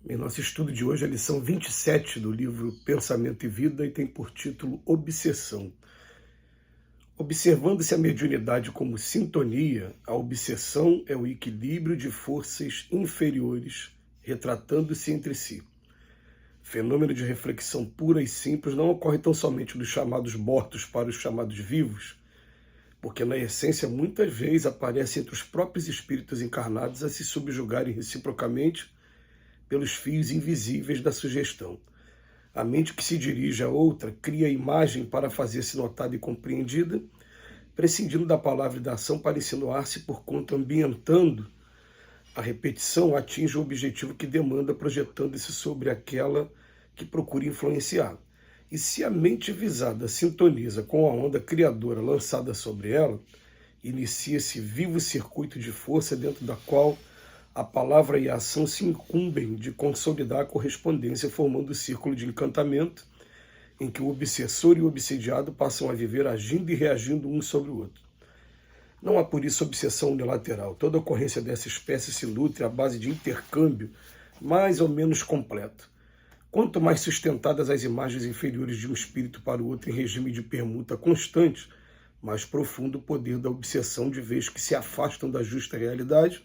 Em nosso estudo de hoje, a lição 27 do livro Pensamento e Vida e tem por título Obsessão. Observando-se a mediunidade como sintonia, a obsessão é o equilíbrio de forças inferiores retratando-se entre si. Fenômeno de reflexão pura e simples não ocorre tão somente dos chamados mortos para os chamados vivos, porque na essência muitas vezes aparece entre os próprios espíritos encarnados a se subjugarem reciprocamente pelos fios invisíveis da sugestão. A mente que se dirige a outra cria a imagem para fazer-se notada e compreendida, prescindindo da palavra e da ação para insinuar-se por conta, ambientando a repetição, atinge o objetivo que demanda, projetando-se sobre aquela que procura influenciar. E se a mente visada sintoniza com a onda criadora lançada sobre ela, inicia-se vivo circuito de força dentro da qual a palavra e a ação se incumbem de consolidar a correspondência, formando o círculo de encantamento em que o obsessor e o obsediado passam a viver agindo e reagindo um sobre o outro. Não há por isso obsessão unilateral. Toda ocorrência dessa espécie se nutre à base de intercâmbio mais ou menos completo. Quanto mais sustentadas as imagens inferiores de um espírito para o outro em regime de permuta constante, mais profundo o poder da obsessão, de vez que se afastam da justa realidade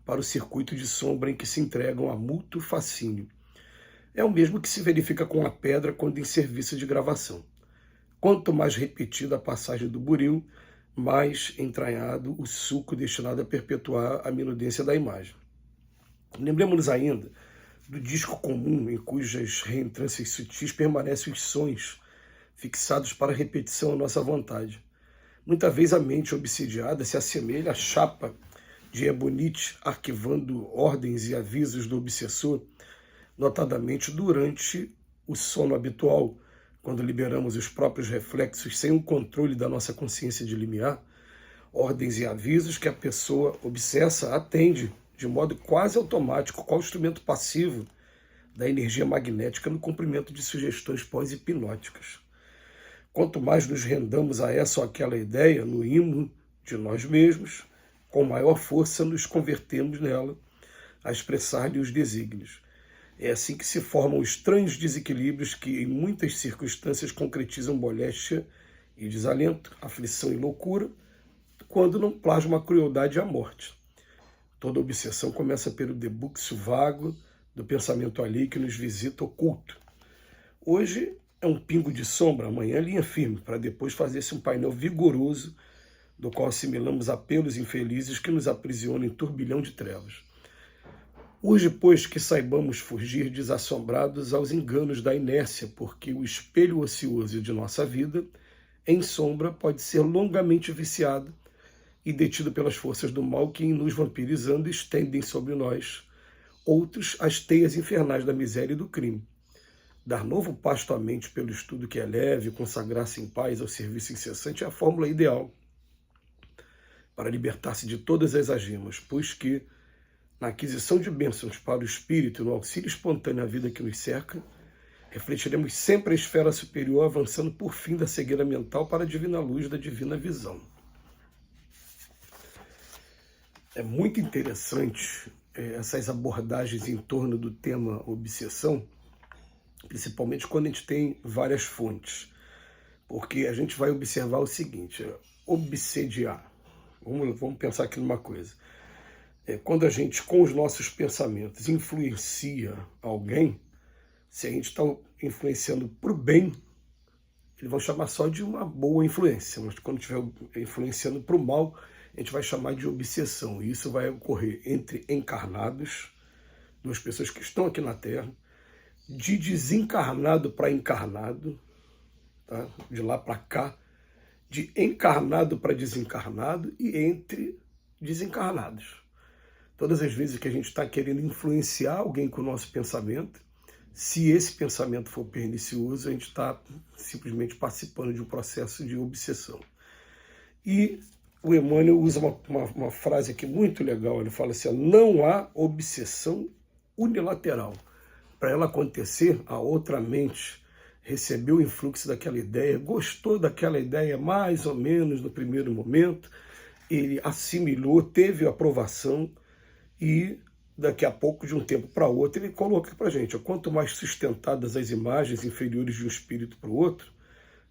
para o circuito de sombra em que se entregam a mútuo fascínio. É o mesmo que se verifica com a pedra quando em serviço de gravação. Quanto mais repetida a passagem do buril, mais entranhado o suco destinado a perpetuar a minudência da imagem. Lembremos-nos ainda do disco comum em cujas reentrâncias sutis permanecem os sons fixados para repetição à nossa vontade. Muitas vezes a mente obsidiada se assemelha à chapa de ebonite arquivando ordens e avisos do obsessor, notadamente durante o sono habitual, quando liberamos os próprios reflexos sem o controle da nossa consciência de limiar, ordens e avisos que a pessoa obsessa atende de modo quase automático, qual instrumento passivo da energia magnética no cumprimento de sugestões pós-hipnóticas. Quanto mais nos rendamos a essa ou aquela ideia, no imo de nós mesmos, com maior força nos convertemos nela, a expressar-lhe os desígnios. É assim que se formam estranhos desequilíbrios que, em muitas circunstâncias, concretizam moléstia e desalento, aflição e loucura, quando não plasma a crueldade e a morte. Toda obsessão começa pelo debuxo vago do pensamento alheio que nos visita oculto. Hoje é um pingo de sombra, amanhã é linha firme, para depois fazer-se um painel vigoroso do qual assimilamos apelos infelizes que nos aprisionam em turbilhão de trevas. Urge, pois, que saibamos fugir desassombrados aos enganos da inércia, porque o espelho ocioso de nossa vida, em sombra, pode ser longamente viciado e detido pelas forças do mal que, nos vampirizando, estendem sobre nós outros as teias infernais da miséria e do crime. Dar novo pasto à mente pelo estudo que eleve, consagrar-se em paz ao serviço incessante é a fórmula ideal para libertar-se de todas as algemas, pois que, na aquisição de bênçãos para o espírito e no auxílio espontâneo à vida que nos cerca, refletiremos sempre a esfera superior, avançando por fim da cegueira mental para a divina luz da divina visão. É muito interessante essas abordagens em torno do tema obsessão, principalmente quando a gente tem várias fontes, porque a gente vai observar o seguinte: obsediar. Vamos pensar aqui numa coisa. Quando a gente, com os nossos pensamentos, influencia alguém, se a gente está influenciando para o bem, eles vão chamar só de uma boa influência, mas quando estiver influenciando para o mal, a gente vai chamar de obsessão. E isso vai ocorrer entre encarnados, duas pessoas que estão aqui na Terra, de desencarnado para encarnado, tá? De lá para cá, de encarnado para desencarnado e entre desencarnados. Todas as vezes que a gente está querendo influenciar alguém com o nosso pensamento, se esse pensamento for pernicioso, a gente está simplesmente participando de um processo de obsessão. E o Emmanuel usa uma frase aqui muito legal, ele fala assim: não há obsessão unilateral. Para ela acontecer, a outra mente recebeu o influxo daquela ideia, gostou daquela ideia mais ou menos no primeiro momento, ele assimilou, teve aprovação e daqui a pouco, de um tempo para outro, ele coloca para a gente, quanto mais sustentadas as imagens inferiores de um espírito para o outro,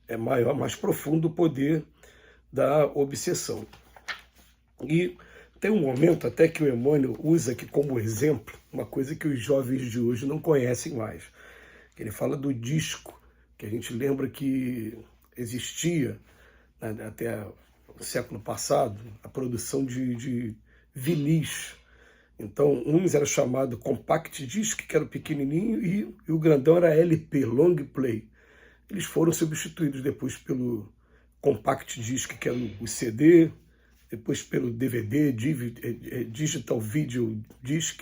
é maior, mais profundo o poder da obsessão. E tem um momento até que o Emmanuel usa aqui como exemplo, uma coisa que os jovens de hoje não conhecem mais. Ele fala do disco, que a gente lembra que existia, né, até o século passado, a produção de vinis. Então, uns era chamado compact disc, que era o pequenininho, e o grandão era LP, long play. Eles foram substituídos depois pelo compact disc, que era o CD, depois pelo DVD, Digital Video Disc.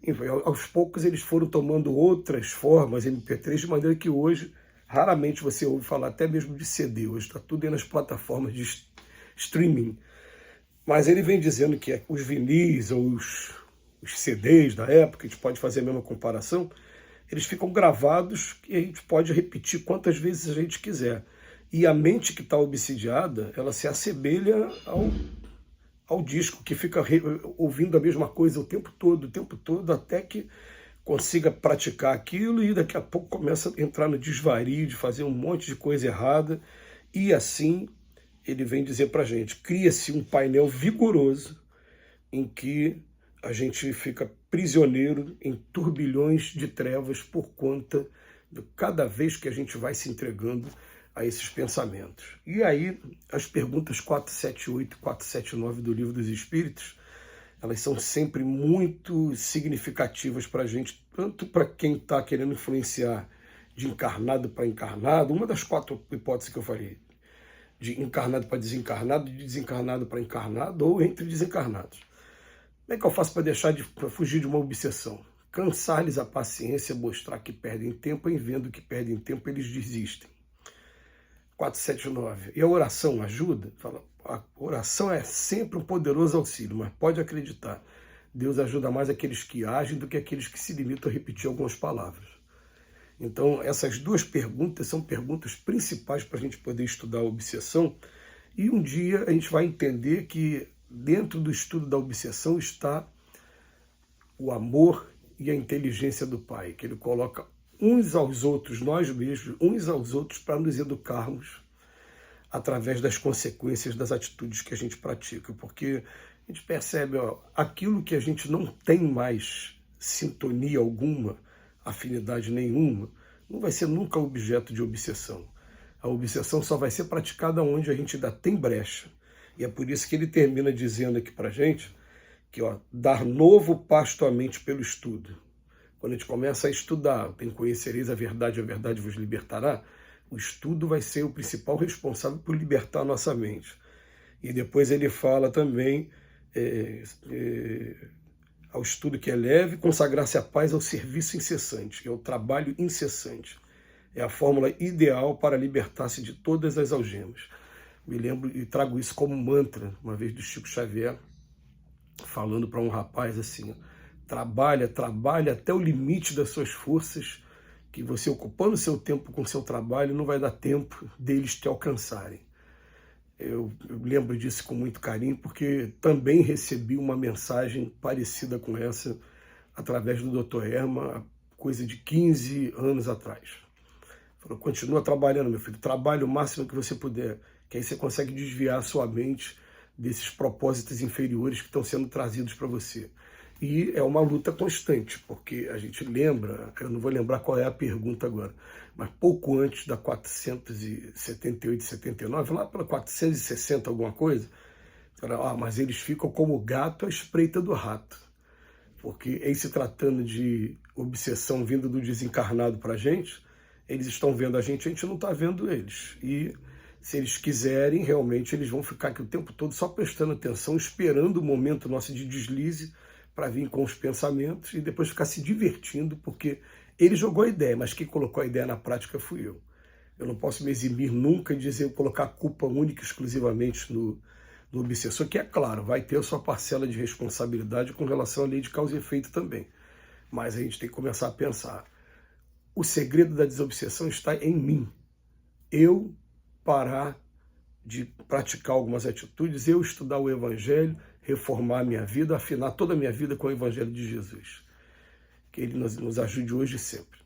Enfim, aos poucos eles foram tomando outras formas, MP3, de maneira que hoje raramente você ouve falar até mesmo de CD. Hoje está tudo aí nas plataformas de streaming. Mas ele vem dizendo que os vinis ou os CDs da época, a gente pode fazer a mesma comparação, eles ficam gravados e a gente pode repetir quantas vezes a gente quiser. E a mente que está obsidiada, ela se assemelha ao disco, que fica ouvindo a mesma coisa o tempo todo, até que consiga praticar aquilo e daqui a pouco começa a entrar no desvario de fazer um monte de coisa errada. E assim, ele vem dizer para a gente, cria-se um painel vigoroso em que a gente fica prisioneiro em turbilhões de trevas por conta de cada vez que a gente vai se entregando a esses pensamentos. E aí, as perguntas 478 e 479 do Livro dos Espíritos, elas são sempre muito significativas para a gente, tanto para quem está querendo influenciar de encarnado para encarnado, uma das 4 hipóteses que eu falei, de encarnado para desencarnado, de desencarnado para encarnado, ou entre desencarnados. Como é que eu faço para fugir de uma obsessão? Cansar-lhes a paciência, mostrar que perdem tempo, em vendo que perdem tempo, eles desistem. 479. E a oração ajuda? Fala, a oração é sempre um poderoso auxílio, mas pode acreditar, Deus ajuda mais aqueles que agem do que aqueles que se limitam a repetir algumas palavras. Então, essas 2 perguntas são perguntas principais para a gente poder estudar a obsessão, e um dia a gente vai entender que dentro do estudo da obsessão está o amor e a inteligência do Pai, que ele coloca uns aos outros, nós mesmos, uns aos outros, para nos educarmos através das consequências das atitudes que a gente pratica. Porque a gente percebe, aquilo que a gente não tem mais sintonia alguma, afinidade nenhuma, não vai ser nunca objeto de obsessão. A obsessão só vai ser praticada onde a gente ainda tem brecha. E é por isso que ele termina dizendo aqui para a gente que dar novo pasto à mente pelo estudo. Quando a gente começa a estudar, conhecereis a verdade vos libertará, o estudo vai ser o principal responsável por libertar a nossa mente. E depois ele fala também ao estudo que é leve, consagrar-se à paz ao serviço incessante, que é o trabalho incessante. É a fórmula ideal para libertar-se de todas as algemas. Me lembro e trago isso como mantra, uma vez do Chico Xavier, falando para um rapaz assim, trabalha até o limite das suas forças, que você ocupando seu tempo com seu trabalho não vai dar tempo deles te alcançarem. Eu lembro disso com muito carinho, porque também recebi uma mensagem parecida com essa através do Dr. Herman, coisa de 15 anos atrás. Falou, continua trabalhando, meu filho, trabalhe o máximo que você puder, que aí você consegue desviar a sua mente desses propósitos inferiores que estão sendo trazidos para você. E é uma luta constante, porque a gente lembra, eu não vou lembrar qual é a pergunta agora, mas pouco antes da 478, 79, lá pela 460 alguma coisa, mas eles ficam como gato à espreita do rato. Porque em se tratando de obsessão vinda do desencarnado para a gente, eles estão vendo a gente não está vendo eles. E se eles quiserem, realmente eles vão ficar aqui o tempo todo só prestando atenção, esperando o momento nosso de deslize para vir com os pensamentos e depois ficar se divertindo, porque ele jogou a ideia, mas quem colocou a ideia na prática fui eu. Eu não posso me eximir nunca de dizer, colocar a culpa única e exclusivamente no obsessor, que é claro, vai ter a sua parcela de responsabilidade com relação à lei de causa e efeito também. Mas a gente tem que começar a pensar. O segredo da desobsessão está em mim. Eu parar de praticar algumas atitudes, eu estudar o Evangelho, reformar a minha vida, afinar toda a minha vida com o Evangelho de Jesus. Que Ele nos ajude hoje e sempre.